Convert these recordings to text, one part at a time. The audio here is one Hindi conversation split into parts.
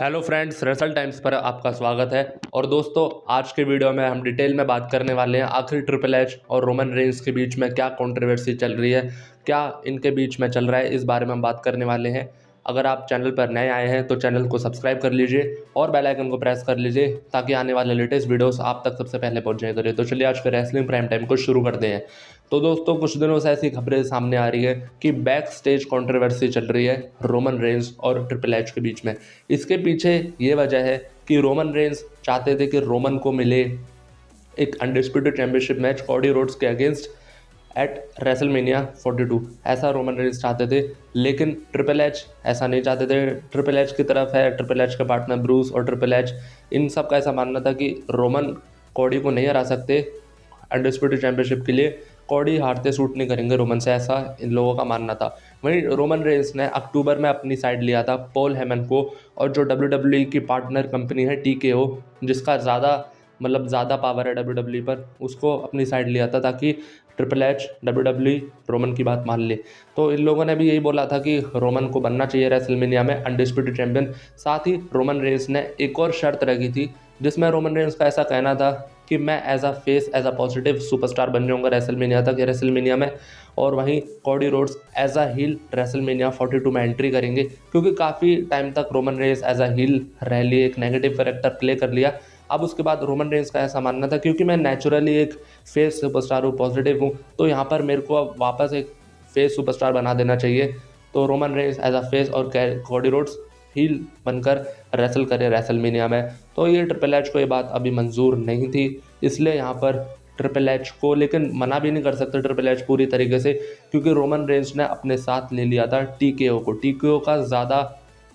हेलो फ्रेंड्स, रेसल टाइम्स पर आपका स्वागत है। और दोस्तों, आज के वीडियो में हम डिटेल में बात करने वाले हैं आखिर ट्रिपल एच और रोमन रेंस के बीच में क्या कंट्रोवर्सी चल रही है, क्या इनके बीच में चल रहा है, इस बारे में हम बात करने वाले हैं। अगर आप चैनल पर नए आए हैं तो चैनल को सब्सक्राइब कर लीजिए और बेल आइकन को प्रेस कर लीजिए ताकि आने वाले लेटेस्ट वीडियोस आप तक सबसे पहले पहुंच जाए करें। तो चलिए आज के रेसलिंग प्राइम टाइम को शुरू करते हैं। तो दोस्तों, कुछ दिनों से ऐसी खबरें सामने आ रही है कि बैक स्टेज कॉन्ट्रोवर्सी चल रही है रोमन रेंस और ट्रिपल एच के बीच में। इसके पीछे ये वजह है कि रोमन रेंस चाहते थे कि रोमन को मिले एक undisputed championship match Cody Rhodes के अगेंस्ट एट रेसलमेनिया 42। ऐसा रोमन रेंस चाहते थे, लेकिन ट्रिपल एच ऐसा नहीं चाहते थे। ट्रिपल एच की तरफ है, ट्रिपल एच के पार्टनर ब्रूस और ट्रिपल एच, इन सब का ऐसा मानना था कि रोमन कॉडी को नहीं हरा सकते अनडिस्प्यूटेड चैंपियनशिप के लिए। कॉडी हारते सूट नहीं करेंगे रोमन से, ऐसा इन लोगों का मानना था। वहीं रोमन रेंस ने अक्टूबर में अपनी साइड लिया था पॉल हेमन को, और जो WWE की पार्टनर कंपनी है TKO, जिसका ज़्यादा पावर है WWE पर, उसको अपनी साइड लिया था ताकि ट्रिपल एच WWE रोमन की बात मान ले। तो इन लोगों ने भी यही बोला था कि रोमन को बनना चाहिए रेसलमेनिया में अनडिस्प्यूटेड चैंपियन। साथ ही रोमन रेंस ने एक और शर्त रखी थी जिसमें रोमन रेंस का ऐसा कहना था कि मैं as a face, as a positive superstar बन जाऊंगा रेसलमेनिया में, और वहीं Cody Rhodes as a heel WrestleMania 42 में एंट्री करेंगे, क्योंकि काफ़ी टाइम तक Roman Reigns as a heel रह लिए, एक नेगेटिव कैरेक्टर प्ले कर लिया। अब उसके बाद रोमन रेंस का ऐसा मानना था क्योंकि मैं नेचुरली एक फेस सुपरस्टार हूँ, पॉजिटिव हूँ, तो यहाँ पर मेरे को अब वापस एक फेस सुपरस्टार बना देना चाहिए। तो Roman Reigns as a face और कॉडी रोड्स हील बनकर रेसल करे रेसलमेनिया में। तो ये ट्रिपल एच को ये बात अभी मंजूर नहीं थी, इसलिए यहाँ पर ट्रिपल एच को, लेकिन मना भी नहीं कर सकते ट्रिपल एच पूरी तरीके से, क्योंकि रोमन रेंस ने अपने साथ ले लिया था TKO को। TKO का ज़्यादा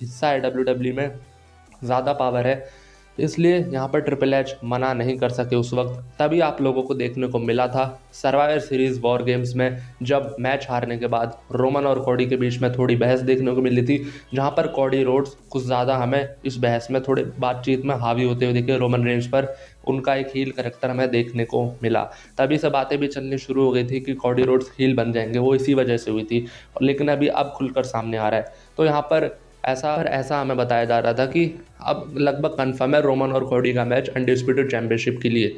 हिस्सा है WWE में, ज़्यादा पावर है, इसलिए यहाँ पर ट्रिपल एच मना नहीं कर सके उस वक्त। तभी आप लोगों को देखने को मिला था सर्वाइवर सीरीज़ वॉर गेम्स में, जब मैच हारने के बाद रोमन और कॉडी के बीच में थोड़ी बहस देखने को मिली थी, जहाँ पर कॉडी रोड्स कुछ ज़्यादा हमें इस बहस में थोड़े बातचीत में हावी होते हुए दिखे रोमन रेंस पर। उनका एक हील कैरेक्टर हमें देखने को मिला, तभी से बातें भी चलनी शुरू हो गई थी कि कॉडी रोड्स हील बन जाएंगे, वो इसी वजह से हुई थी। लेकिन अभी अब खुलकर सामने आ रहा है। तो यहाँ पर ऐसा हमें बताया जा रहा था कि अब लगभग कन्फर्म है रोमन और कॉडी का मैच अनडिस्प्यूटेड चैंपियनशिप के लिए।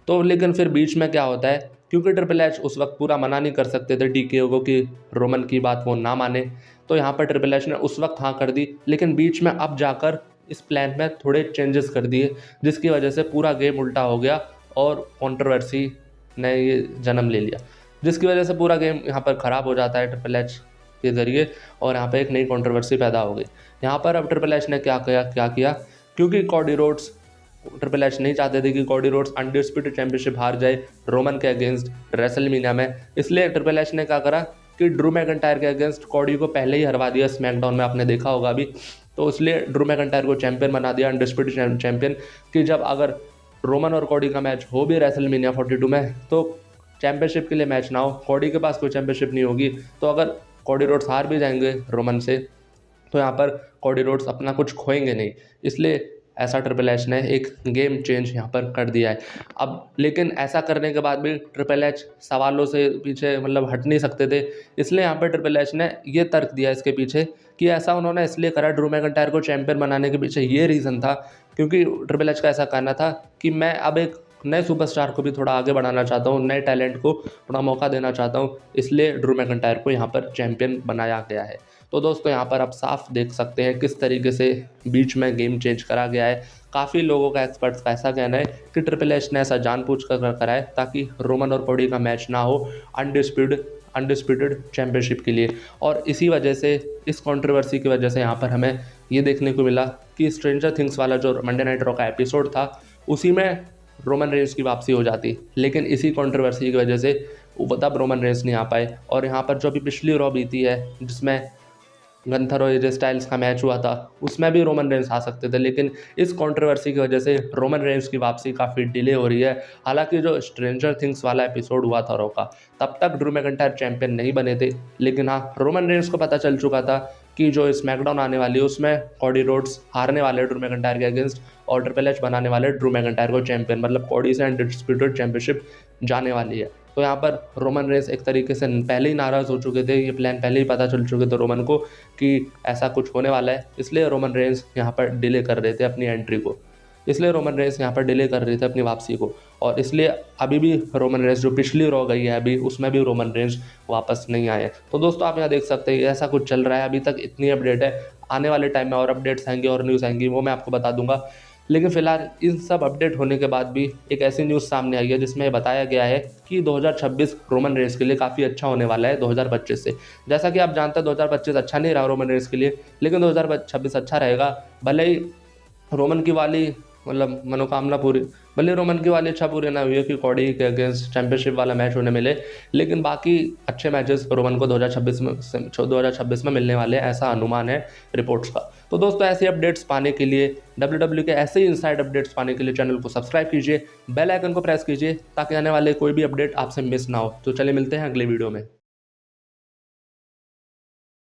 तो लेकिन फिर बीच में क्या होता है, क्योंकि ट्रिपल एच उस वक्त पूरा मना नहीं कर सकते थे TKO को कि रोमन की बात वो ना माने, तो यहाँ पर ट्रिपल एच ने उस वक्त हाँ कर दी, लेकिन बीच में अब जाकर इस प्लान में थोड़े चेंजेस कर दिए, जिसकी वजह से पूरा गेम उल्टा हो गया और कंट्रोवर्सी ने ये जन्म ले लिया, जिसकी वजह से पूरा गेम यहाँ पर ख़राब हो जाता है ट्रिपल एच के ज़रिए, और यहाँ पे एक नई कंट्रोवर्सी पैदा हो गई। यहाँ पर अब ट्रिपल एच ने क्या किया, क्योंकि कॉडी रोड्स, ट्रिपल एच नहीं चाहते थे कि कॉडी रोड्स अनडिस्प्यूटेड चैंपियनशिप हार जाए रोमन के अगेंस्ट रेसलमेनिया में, इसलिए ट्रिपल एच ने क्या करा कि ड्रू मैकइंटायर के अगेंस्ट कॉडी को पहले ही हरवा दिया स्मैकडाउन में, आपने देखा होगा अभी। तो इसलिए ड्रू मैकइंटायर को चैंपियन बना दिया, अनडिस्प्यूटेड चैंपियन, कि जब अगर रोमन और कॉडी का मैच हो भी रेसलमेनिया 42 में, तो चैंपियनशिप के लिए मैच ना हो, कॉडी के पास कोई चैंपियनशिप नहीं होगी, तो अगर कॉडी रोड्स हार भी जाएंगे रोमन से, तो यहाँ पर कॉडी रोड्स अपना कुछ खोएंगे नहीं, इसलिए ऐसा ट्रिपल एच ने एक गेम चेंज यहाँ पर कर दिया है। अब लेकिन ऐसा करने के बाद भी ट्रिपल एच सवालों से पीछे हट नहीं सकते थे, इसलिए यहाँ पर ट्रिपल एच ने ये तर्क दिया इसके पीछे कि ऐसा उन्होंने इसलिए करा, ड्रू मैकइंटायर को चैंपियन बनाने के पीछे ये रीज़न था, क्योंकि ट्रिपल एच का ऐसा कहना था कि मैं अब एक नए सुपरस्टार को भी थोड़ा आगे बढ़ाना चाहता हूँ, नए टैलेंट को थोड़ा मौका देना चाहता हूँ, इसलिए ड्रू मैकइंटायर को यहाँ पर चैंपियन बनाया गया है। तो दोस्तों, यहाँ पर आप साफ देख सकते हैं किस तरीके से बीच में गेम चेंज करा गया है। काफ़ी लोगों का, एक्सपर्ट्स का ऐसा कहना है कि ट्रिपल एच ने ऐसा जानबूझ कर कराए ताकि रोमन और कॉडी का मैच ना हो अनडिस्प्यूटेड चैंपियनशिप के लिए। और इसी वजह से, इस कंट्रोवर्सी की वजह से यहाँ पर हमें ये देखने को मिला कि स्ट्रेंजर थिंग्स वाला जो मंडे नाइट रॉ का एपिसोड था, उसी में रोमन रेंस की वापसी हो जाती, लेकिन इसी कंट्रोवर्सी की वजह से तब रोमन रेंस नहीं आ पाए। और यहाँ पर जो अभी पिछली रॉ बीती है, जिसमें गंथर और एजे स्टाइल्स का मैच हुआ था, उसमें भी रोमन रेंस आ सकते थे, लेकिन इस कंट्रोवर्सी की वजह से रोमन रेंस की वापसी काफ़ी डिले हो रही है। हालांकि जो स्ट्रेंजर थिंग्स वाला एपिसोड हुआ था रॉ का, तब तक ड्रू मैकइंटायर चैंपियन नहीं बने थे, लेकिन हाँ, रोमन रेंस को पता चल चुका था कि जो स्मैकडाउन आने वाली है उसमें कॉडी रोड्स हारने वाले ड्रू मैकइंटायर के अगेंस्ट, और ट्रिपल एच बनाने वाले ड्रू मैकइंटायर को चैंपियन, कॉडी से अनडिस्प्यूटेड चैंपियनशिप जाने वाली है। तो यहाँ पर रोमन रेंस एक तरीके से पहले ही नाराज़ हो चुके थे, ये प्लान पहले ही पता चल चुके थे रोमन को कि ऐसा कुछ होने वाला है, इसलिए रोमन रेंस यहाँ पर डिले कर रहे थे अपनी एंट्री को, इसलिए रोमन रेंस यहाँ पर डिले कर रहे थे अपनी वापसी को। और इसलिए अभी भी रोमन रेंस जो पिछली रॉ गई है अभी, उसमें भी रोमन रेंस वापस नहीं आए। तो दोस्तों आप यहाँ देख सकते हैं ऐसा कुछ चल रहा है, अभी तक इतनी अपडेट है, आने वाले टाइम में और अपडेट्स आएंगे और न्यूज़ आएंगी, वो मैं आपको बता दूंगा। लेकिन फिलहाल इन सब अपडेट होने के बाद भी एक ऐसी न्यूज़ सामने आई है जिसमें बताया गया है कि 2026 रोमन रेंस के लिए काफ़ी अच्छा होने वाला है 2025 से। जैसा कि आप जानते हैं 2025 अच्छा नहीं रहा रोमन रेंस के लिए, लेकिन 2026 अच्छा रहेगा। भले ही रोमन की वाली मतलब मनोकामना पूरी, भले रोमन की वाली इच्छा पूरी ना हुई है कि कॉडी के अगेंस्ट चैंपियनशिप वाला मैच होने मिले, लेकिन बाकी अच्छे मैचेस रोमन को 2026 में मिलने वाले हैं, ऐसा अनुमान है रिपोर्ट्स का। तो दोस्तों ऐसे अपडेट्स पाने के लिए, WWE के ऐसे ही इनसाइड अपडेट्स पाने के लिए चैनल को सब्सक्राइब कीजिए, बेल आइकन को प्रेस कीजिए ताकि आने वाले कोई भी अपडेट आपसे मिस ना हो। तो चलिए मिलते हैं अगले वीडियो में।